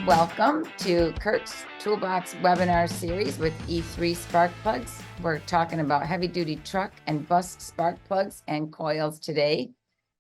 Welcome to KIRKS Toolbox webinar series with E3 spark plugs. We're talking about heavy duty truck and bus spark plugs and coils today.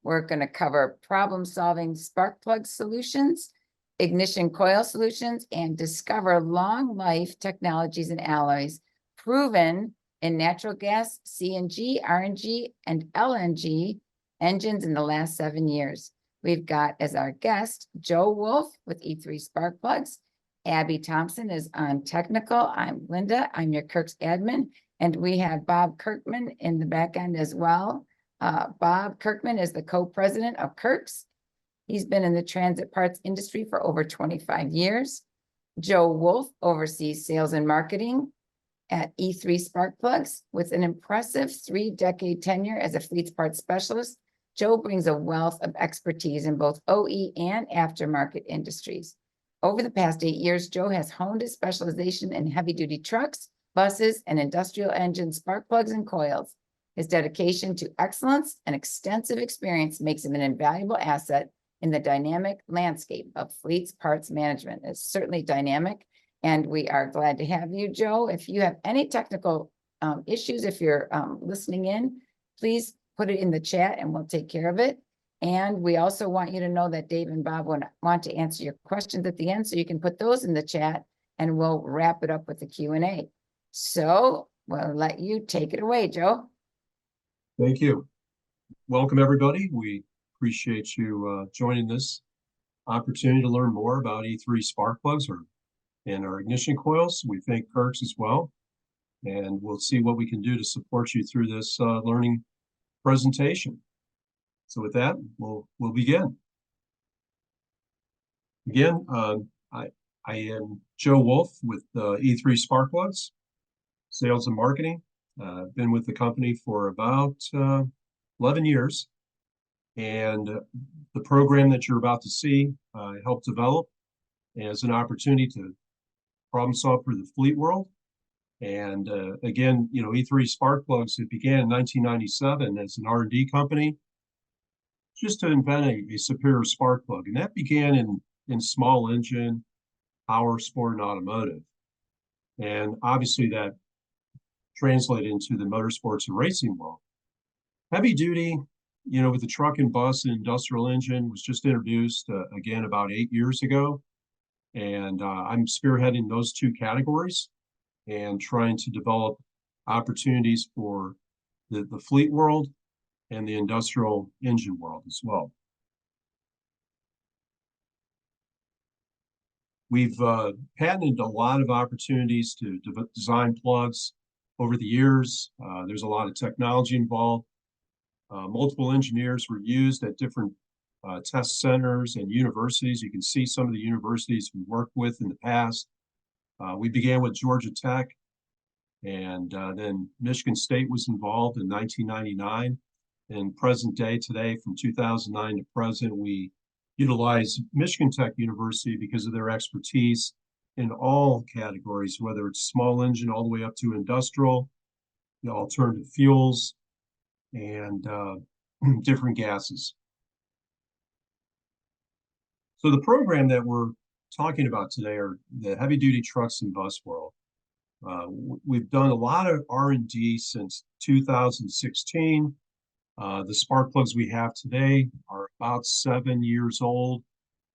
We're going to cover problem solving spark plug solutions, ignition coil solutions, and discover long life technologies and alloys proven in natural gas, CNG, RNG, and LNG engines in the last 7 years. We've got as our guest, Joe Wolf with E3 Spark Plugs. Abby Thompson is on technical. I'm Linda. I'm your KIRKS admin. And we have Bob Kirkman in the back end as well. Bob Kirkman is the co-president of KIRKS. He's been in the transit parts industry for over 25 years. Joe Wolf oversees sales and marketing at E3 Spark Plugs with an impressive 3-decade tenure as a fleet parts specialist. Joe brings a wealth of expertise in both OE and aftermarket industries. Over the past 8 years, Joe has honed his specialization in heavy-duty trucks, buses, and industrial engine spark plugs and coils. His dedication to excellence and extensive experience makes him an invaluable asset in the dynamic landscape of fleets parts management. It's certainly dynamic, and we are glad to have you, Joe. If you have any technical issues, if you're listening in, please put it in the chat and we'll take care of it. And we also want you to know that Dave and Bob want to answer your questions at the end, so you can put those in the chat and we'll wrap it up with the Q&A. So we'll let you take it away, Joe. Thank you. Welcome, everybody. We appreciate you joining this opportunity to learn more about E3 spark plugs and our ignition coils. We thank KIRKS as well, and we'll see what we can do to support you through this learning presentation. So with that, we'll begin. Again, I am Joe Wolf with E3 Spark Plugs, sales and marketing. Been with the company for about 11 years. And the program that you're about to see, I helped develop as an opportunity to problem solve for the fleet world. And again, you know, E3 Spark Plugs, it began in 1997 as an R&D company just to invent a superior spark plug. And that began in small engine, power sport, and automotive. And obviously that translated into the motorsports and racing world. Heavy duty, you know, with the truck and bus and industrial engine was just introduced again about 8 years ago. And I'm spearheading those two categories and trying to develop opportunities for the fleet world and the industrial engine world as well. We've patented a lot of opportunities to design plugs over the years. There's a lot of technology involved. Multiple engineers were used at different test centers and universities. You can see some of the universities we worked with in the past. We began with Georgia Tech, and then Michigan State was involved in 1999. And present day today, from 2009 to present, we utilize Michigan Tech University because of their expertise in all categories, whether it's small engine all the way up to industrial, you know, alternative fuels, and different gases. So the program that we're talking about today are the heavy duty trucks and bus world. We've done a lot of R&D since 2016. The spark plugs we have today are about 7 years old,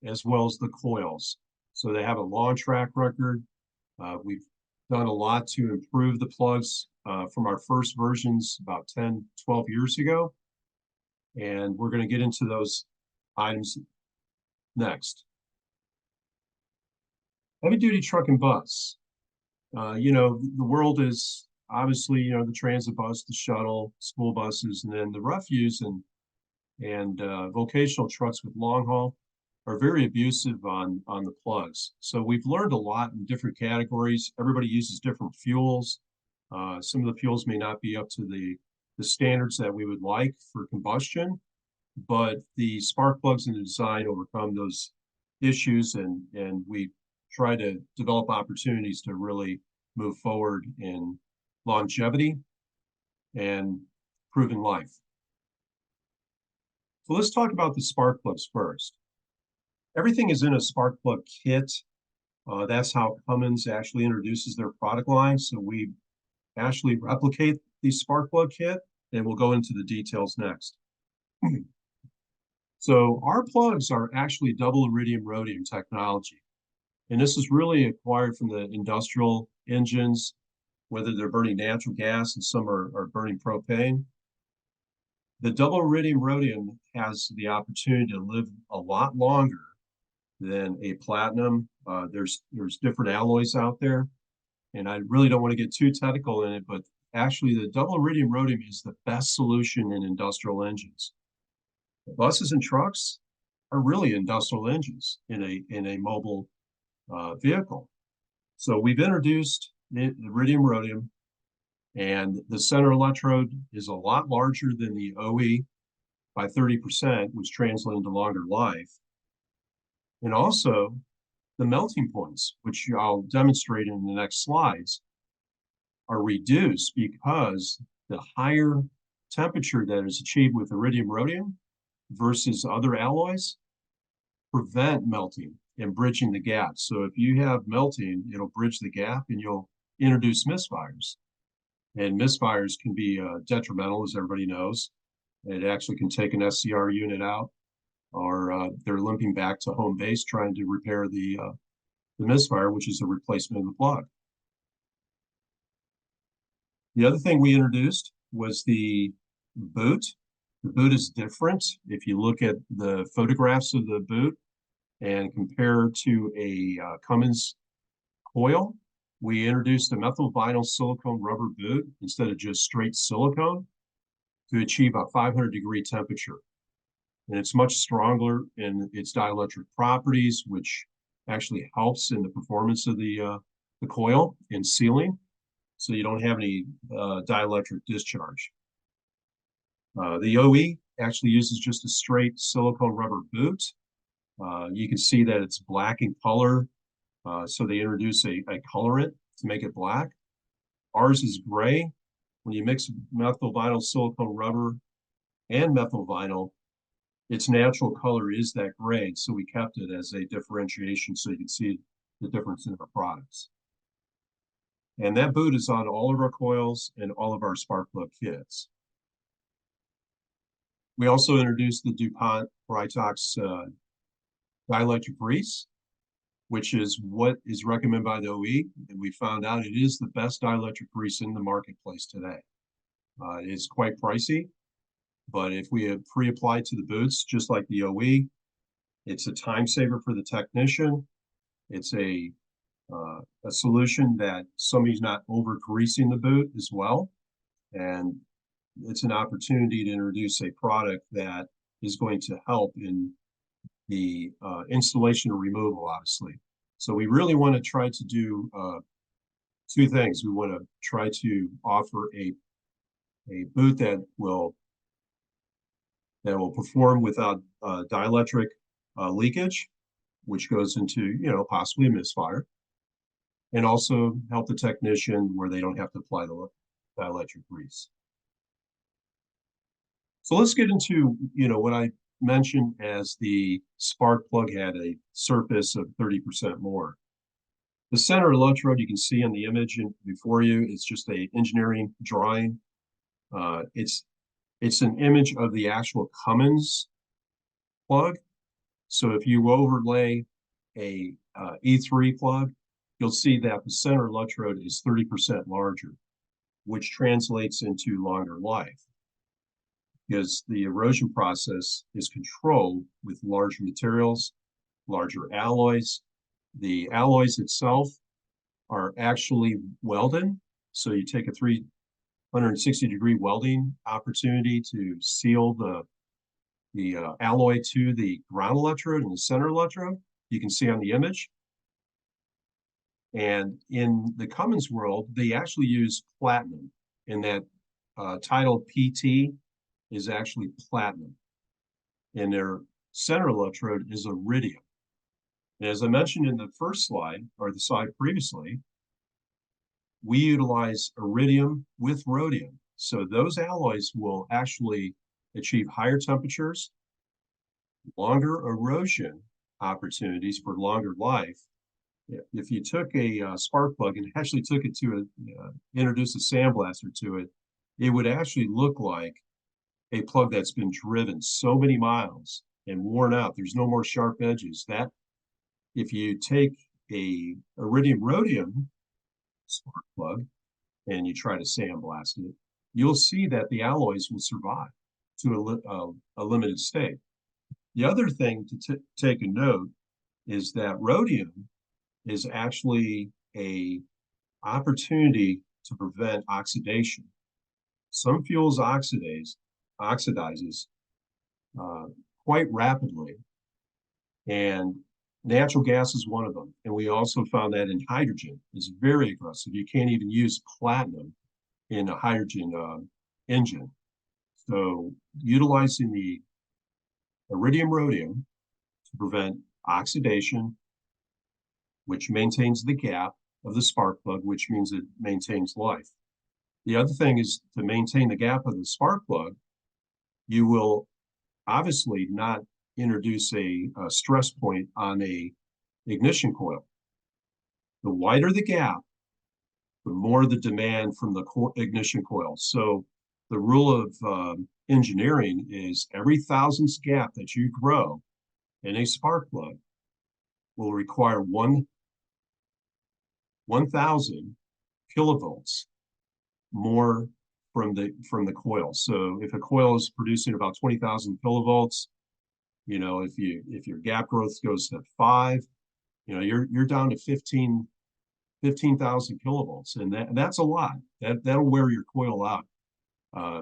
as well as the coils. So they have a long track record. We've done a lot to improve the plugs from our first versions about 10, 12 years ago. And we're going to get into those items next. Heavy duty truck and bus. You know, the world is obviously, you know, the transit bus, the shuttle, school buses, and then the refuse and vocational trucks with long haul are very abusive on the plugs. So we've learned a lot in different categories. Everybody uses different fuels. Some of the fuels may not be up to the standards that we would like for combustion, but the spark plugs in the design overcome those issues, and we try to develop opportunities to really move forward in longevity and proven life. So let's talk about the spark plugs first. Everything is in a spark plug kit That's how Cummins actually introduces their product line. So we actually replicate the spark plug kit, and we'll go into the details next. So our plugs are actually double iridium rhodium technology. And this is really acquired from the industrial engines, whether they're burning natural gas and some are burning propane. The double iridium rhodium has the opportunity to live a lot longer than a platinum. There's different alloys out there, and I really don't want to get too technical in it, but actually the double iridium rhodium is the best solution in industrial engines. Buses and trucks are really industrial engines in a mobile vehicle. So we've introduced the iridium rhodium, and the center electrode is a lot larger than the OE by 30%, which translates into longer life. And also the melting points, which I'll demonstrate in the next slides, are reduced because the higher temperature that is achieved with iridium rhodium versus other alloys prevent melting and bridging the gap. So if you have melting, it'll bridge the gap and you'll introduce misfires. And misfires can be detrimental, as everybody knows. It actually can take an SCR unit out, or they're limping back to home base trying to repair the misfire, which is a replacement of the plug. The other thing we introduced was the boot. The boot is different. If you look at the photographs of the boot and compare to a Cummins coil, we introduced a methyl vinyl silicone rubber boot instead of just straight silicone to achieve a 500-degree temperature. And it's much stronger in its dielectric properties, which actually helps in the performance of the coil in sealing, so you don't have any dielectric discharge. The OE actually uses just a straight silicone rubber boot. You can see that it's black in color, so they introduce a colorant to make it black. Ours is gray. When you mix methyl vinyl silicone rubber and methyl vinyl, its natural color is that gray, so we kept it as a differentiation so you can see the difference in our products. And that boot is on all of our coils and all of our spark plug kits. We also introduced the DuPont Britox dielectric grease, which is what is recommended by the OE. And we found out it is the best dielectric grease in the marketplace today. It is quite pricey, but if we have pre-applied to the boots, just like the OE, it's a time saver for the technician. It's a solution that somebody's not over greasing the boot as well. And it's an opportunity to introduce a product that is going to help in the installation and removal, obviously. So we really want to try to do two things. We want to try to offer a boot that will perform without dielectric leakage, which goes into, possibly a misfire, and also help the technician where they don't have to apply the dielectric grease. So let's get into, what I mentioned as the spark plug had a surface of 30% more. The center electrode you can see in the image before you, it's just a engineering drawing. It's an image of the actual Cummins plug. So if you overlay a E3 plug, you'll see that the center electrode is 30% larger, which translates into longer life, because the erosion process is controlled with larger materials, larger alloys. The alloys itself are actually welded. So you take a 360-degree welding opportunity to seal the alloy to the ground electrode and the center electrode. You can see on the image. And in the Cummins world, they actually use platinum, and that title PT is actually platinum. And their center electrode is iridium. And as I mentioned in the first slide, or the slide previously, we utilize iridium with rhodium. So those alloys will actually achieve higher temperatures, longer erosion opportunities for longer life, if you took a spark plug and actually took it to introduced a sandblaster to it, it would actually look like a plug that's been driven so many miles and worn out. There's no more sharp edges. That if you take a iridium rhodium spark plug and you try to sandblast it, you'll see that the alloys will survive to a limited state. The other thing to take a note is that rhodium is actually a opportunity to prevent oxidation. Some fuels oxidizes quite rapidly, and natural gas is one of them. And we also found that in hydrogen is very aggressive. You can't even use platinum in a hydrogen engine. So utilizing the iridium rhodium to prevent oxidation, which maintains the gap of the spark plug, which means it maintains life. The other thing is to maintain the gap of the spark plug, you will obviously not introduce a stress point on a ignition coil. The wider the gap, the more the demand from the ignition coil. So the rule of engineering is every thousandths gap that you grow in a spark plug will require 1,000 kilovolts more from the coil. So if a coil is producing about 20,000 kilovolts, you know, if your gap growth goes to 5, you know, you're down to 15,000 kilovolts, and that's a lot. That'll wear your coil out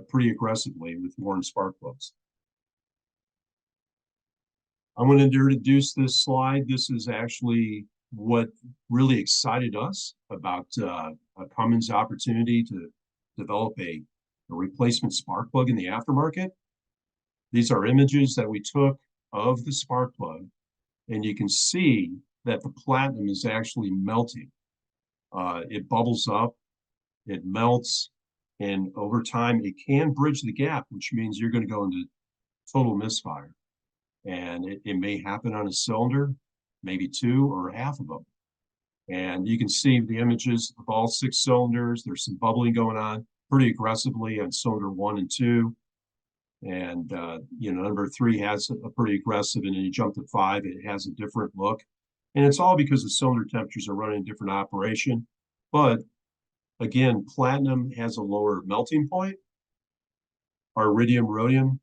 pretty aggressively with worn spark plugs. I'm going to introduce this slide. This is actually what really excited us about Cummins' opportunity to develop a replacement spark plug in the aftermarket. These are images that we took of the spark plug, and you can see that the platinum is actually melting. It bubbles up, it melts, and over time it can bridge the gap, which means you're going to go into total misfire. And it may happen on a cylinder, maybe 2 or half of them. And you can see the images of all 6 cylinders. There's some bubbling going on pretty aggressively on cylinder 1 and 2. And, you know, number 3 has a pretty aggressive, and then you jump to 5, it has a different look. And it's all because the cylinder temperatures are running a different operation. But again, platinum has a lower melting point. Our iridium rhodium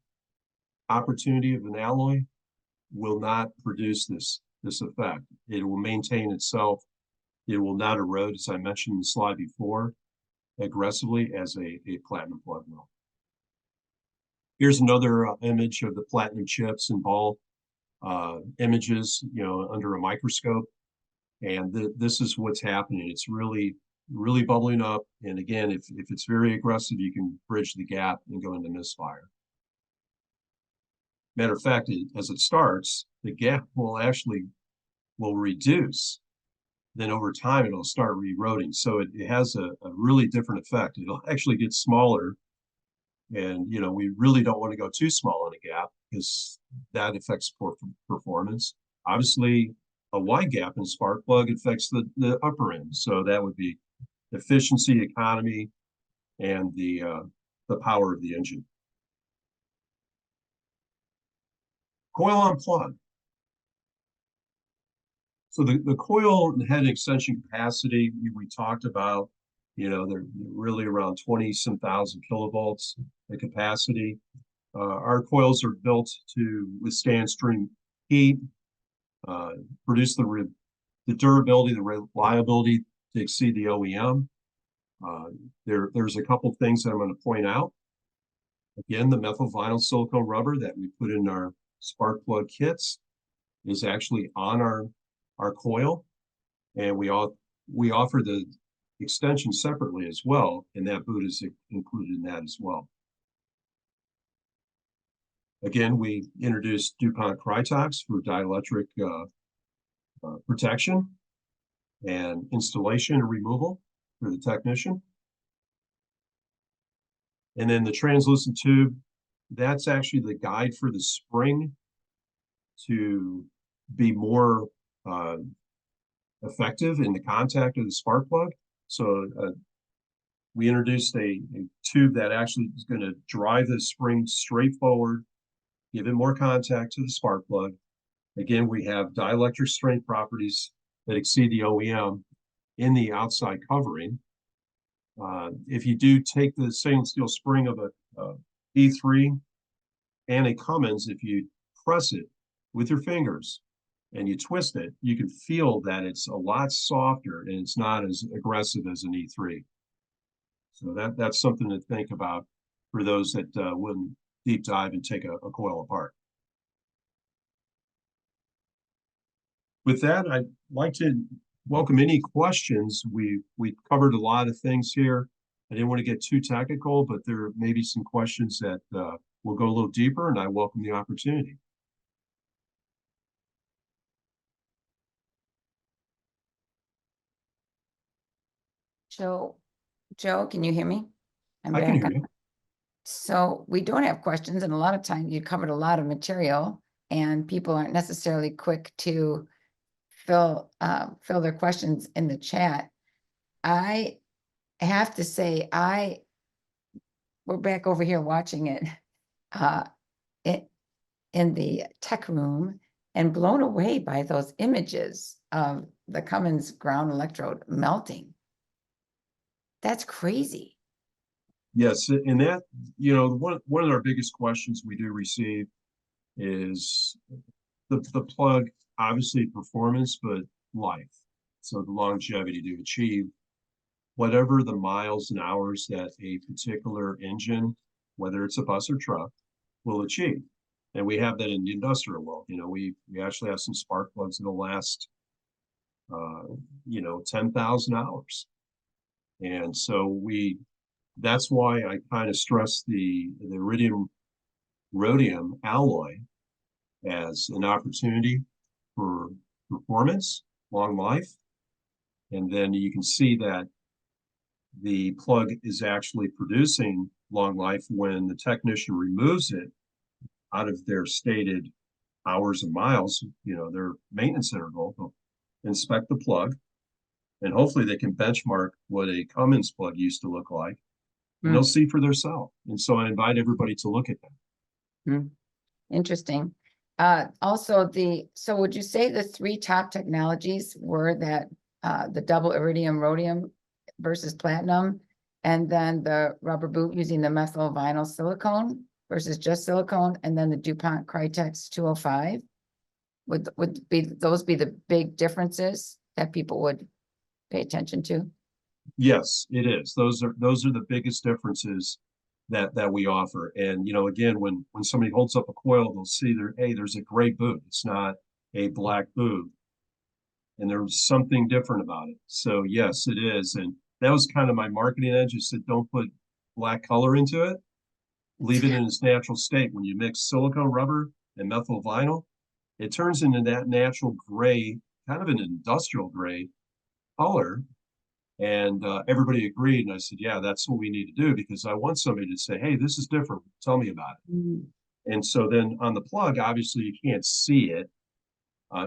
opportunity of an alloy will not produce this effect. It will maintain itself. It will not erode, as I mentioned in the slide before, aggressively as a platinum plug will. Here's another image of the platinum chips and ball images, you know, under a microscope. And this is what's happening. It's really bubbling up. And again, if it's very aggressive, you can bridge the gap and go into misfire. Matter of fact, as it starts, the gap will reduce. Then over time, it'll start eroding. So it has a really different effect. It'll actually get smaller. And, you know, we really don't want to go too small in a gap because that affects performance. Obviously, a wide gap in a spark plug affects the upper end. So that would be efficiency, economy, and the power of the engine. Coil on plug. So the coil head extension capacity we talked about, you know, they're really around 20-some thousand kilovolts the capacity. Our coils are built to withstand extreme heat, produce the durability, the reliability to exceed the OEM. There's a couple things that I'm going to point out. Again, the methyl vinyl silicone rubber that we put in our spark plug kits is actually on our coil, and we offer the extension separately as well, and that boot is included in that as well. Again, we introduced DuPont Krytox for dielectric protection and installation and removal for the technician. And then the translucent tube, that's actually the guide for the spring to be more effective in the contact of the spark plug. So we introduced a tube that actually is going to drive the spring straight forward, give it more contact to the spark plug. Again, we have dielectric strength properties that exceed the OEM in the outside covering. If you do take the stainless steel spring of a E3 and a Cummins, if you press it with your fingers and you twist it, you can feel that it's a lot softer and it's not as aggressive as an E3. So that's something to think about for those that wouldn't deep dive and take a coil apart. With that, I'd like to welcome any questions. We covered a lot of things here. I didn't want to get too technical, but there may be some questions that will go a little deeper, and I welcome the opportunity. Joe, can you hear me? I'm I can back hear on. you. So we don't have questions, and a lot of times you covered a lot of material, and people aren't necessarily quick to fill their questions in the chat. I have to say, we're back over here watching it, in the tech room, and blown away by those images of the Cummins ground electrode melting. That's crazy. Yes, and that, one of our biggest questions we do receive is the plug, obviously performance, but life. So the longevity to achieve whatever the miles and hours that a particular engine, whether it's a bus or truck, will achieve. And we have that in the industrial world. We actually have some spark plugs that'll last, 10,000 hours. And so that's why I kind of stress the iridium rhodium alloy as an opportunity for performance, long life. And then you can see that the plug is actually producing long life when the technician removes it out of their stated hours and miles, their maintenance interval. They'll inspect the plug, and hopefully they can benchmark what a Cummins plug used to look like, and they'll see for themselves. And so I invite everybody to look at that. Interesting. Also, so would you say the three top technologies were that the double iridium rhodium versus platinum, and then the rubber boot using the methyl vinyl silicone versus just silicone, and then the DuPont Critex 205? Would those be the big differences that people would pay attention to? Yes, it is. Those are the biggest differences that we offer. And again, when somebody holds up a coil, they'll see there's a gray boot. It's not a black boot. And there's something different about it. So yes, it is. And that was kind of my marketing edge. I said, don't put black color into it. Leave it in its natural state. When you mix silicone rubber and methyl vinyl, it turns into that natural gray, kind of an industrial gray color. And everybody agreed. And I said, yeah, that's what we need to do, because I want somebody to say, hey, this is different. Tell me about it. And so then on the plug, obviously you can't see it.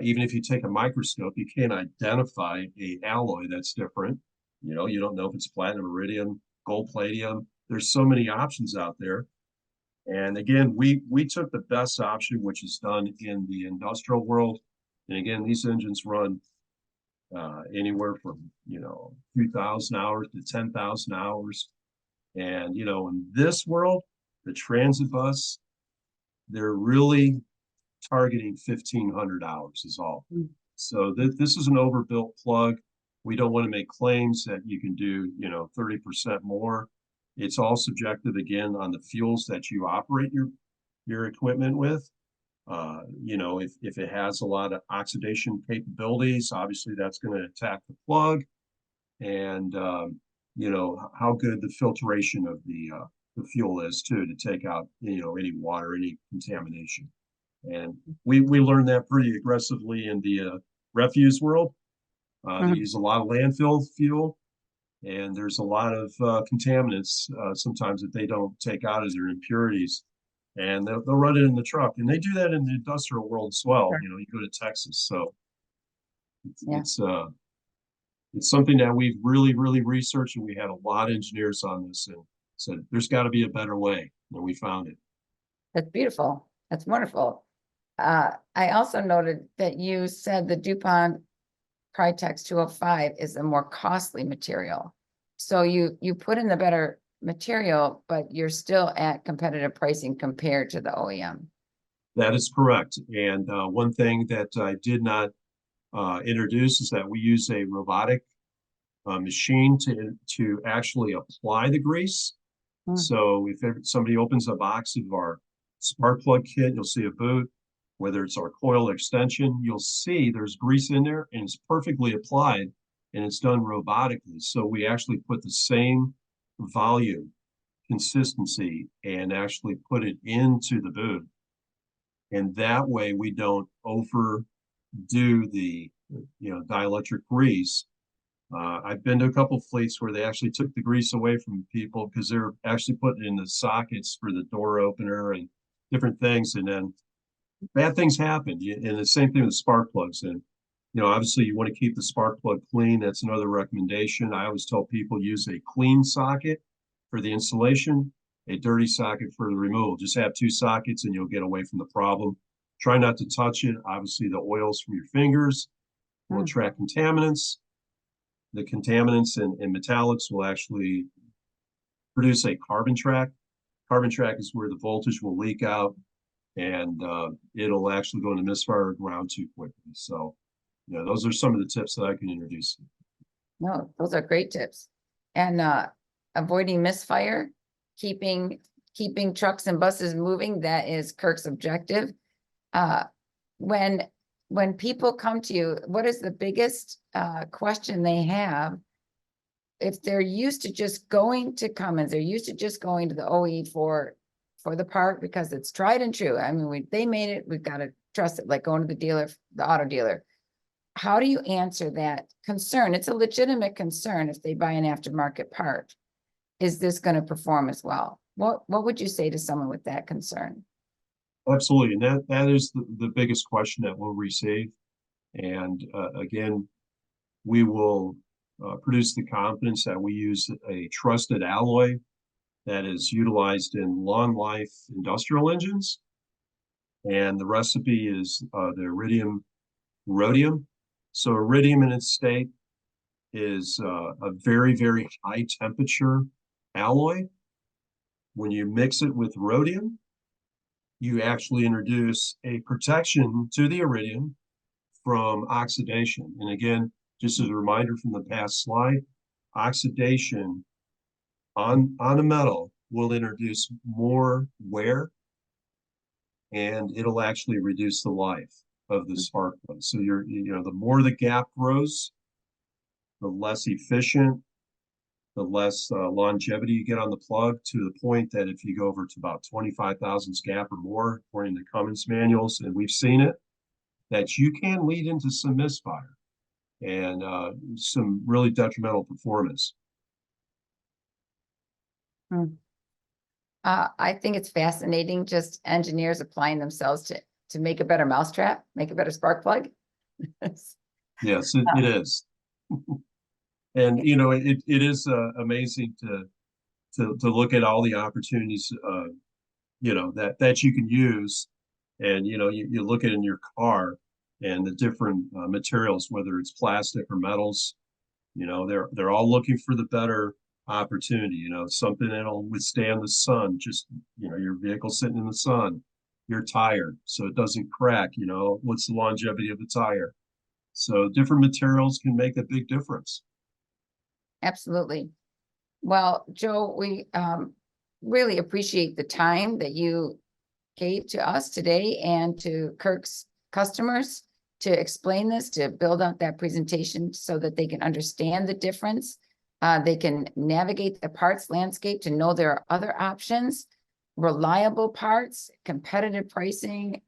Even if you take a microscope, you can't identify a alloy that's different. You don't know if it's platinum, iridium, gold, palladium. There's so many options out there. And again, we took the best option, which is done in the industrial world. And again, these engines run anywhere from 2,000 hours to 10,000 hours. And in this world, the transit bus, they're really targeting 1,500 hours is all. So this is an overbuilt plug. We don't want to make claims that you can do 30% more. It's all subjective, again, on the fuels that you operate your equipment with. If it has a lot of oxidation capabilities, obviously that's going to attack the plug. And how good the filtration of the fuel is too, to take out any water, any contamination. And we learned that pretty aggressively in the refuse world. They use a lot of landfill fuel, and there's a lot of contaminants sometimes that they don't take out as their impurities, and they'll run it in the truck. And they do that in the industrial world as well. You go to Texas, so it's it's something that we've really researched, and we had a lot of engineers on this and said, there's got to be a better way, and we found it. That's beautiful. That's wonderful. I also noted that you said the DuPont Critex 205 is a more costly material. So you put in the better material, but you're still at competitive pricing compared to the OEM. That is correct. And one thing that I did not introduce is that we use a robotic machine to actually apply the grease. Hmm. So if somebody opens a box of our spark plug kit, you'll see a boot, whether it's our coil extension, you'll see there's grease in there and it's perfectly applied and it's done robotically. So we actually put the same volume, consistency, and actually put it into the boot. And that way we don't overdo the dielectric grease. I've been to a couple of fleets where they actually took the grease away from people because they're actually putting in the sockets for the door opener and different things. And then bad things happen. And the same thing with spark plugs. And, obviously you want to keep the spark plug clean. That's another recommendation. I always tell people use a clean socket for the installation, a dirty socket for the removal. Just have two sockets and you'll get away from the problem. Try not to touch it. Obviously the oils from your fingers will attract contaminants. The contaminants and metallics will actually produce a carbon track. Carbon track is where the voltage will leak out and it'll actually go into misfire or ground too quickly. So, those are some of the tips that I can introduce. No, those are great tips. And avoiding misfire, keeping trucks and buses moving, that is KIRK's objective. When people come to you, what is the biggest question they have? If they're used to just going to Cummins, they're used to just going to the OE for the part because it's tried and true. I mean, they made it, we've got to trust it, like going to the dealer, the auto dealer. How do you answer that concern? It's a legitimate concern if they buy an aftermarket part. Is this going to perform as well? What would you say to someone with that concern? Absolutely. And that is the biggest question that we'll receive. And again, we will produce the confidence that we use a trusted alloy that is utilized in long life industrial engines. And the recipe is the iridium rhodium. So iridium in its state is a very high temperature alloy. When you mix it with rhodium, you actually introduce a protection to the iridium from oxidation. And again, just as a reminder from the past slide, oxidation on a metal will introduce more wear and it'll actually reduce the life of the spark plug. So the more the gap grows, the less efficient, the less longevity you get on the plug, to the point that if you go over to about 25 thousandths gap or more, according to Cummins manuals, and we've seen it, that you can lead into some misfire and some really detrimental performance. I think it's fascinating, just engineers applying themselves to make a better mousetrap, make a better spark plug. Yes, it is. And it is amazing to look at all the opportunities that you can use. And you look at it in your car and the different materials, whether it's plastic or metals, they're all looking for the better opportunity, something that'll withstand the sun. Just your vehicle sitting in the sun, your tire, so it doesn't crack. What's the longevity of the tire? So different materials can make a big difference. Absolutely. Well, Joe, we really appreciate the time that you gave to us today and to KIRK's customers to explain this, to build out that presentation so that they can understand the difference. They can navigate the parts landscape to know there are other options, reliable parts, competitive pricing,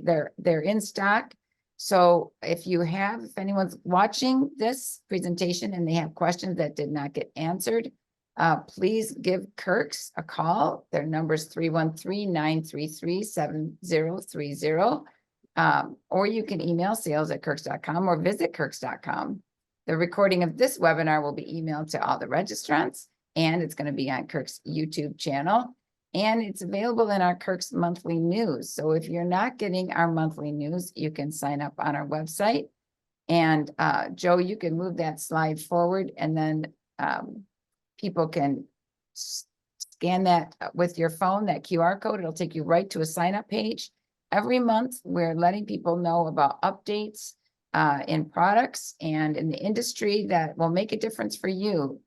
they're in stock. So if anyone's watching this presentation and they have questions that did not get answered, please give KIRKS a call. Their number is 313-933-7030. Or you can email sales@kirks.com or visit kirks.com. The recording of this webinar will be emailed to all the registrants, and it's going to be on KIRKS YouTube channel, and it's available in our KIRKS monthly news. So if you're not getting our monthly news, you can sign up on our website. And Joe, you can move that slide forward, and then people can scan that with your phone, that QR code. It'll take you right to a sign up page. Every month, we're letting people know about updates in products and in the industry that will make a difference for you.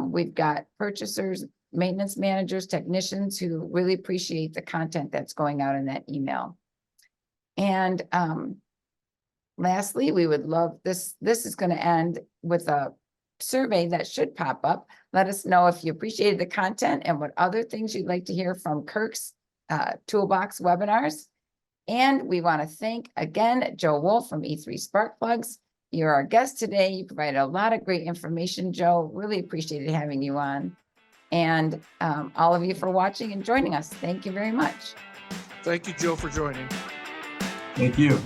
We've got purchasers, maintenance managers, technicians who really appreciate the content that's going out in that email. And lastly, we would love this. This is going to end with a survey that should pop up. Let us know if you appreciated the content and what other things you'd like to hear from KIRKS Toolbox webinars. And we want to thank again Joe Wolf from E3 Spark Plugs. You're our guest today. You provided a lot of great information, Joe. Really appreciated having you on. And all of you for watching and joining us. Thank you very much. Thank you, Joe, for joining. Thank you.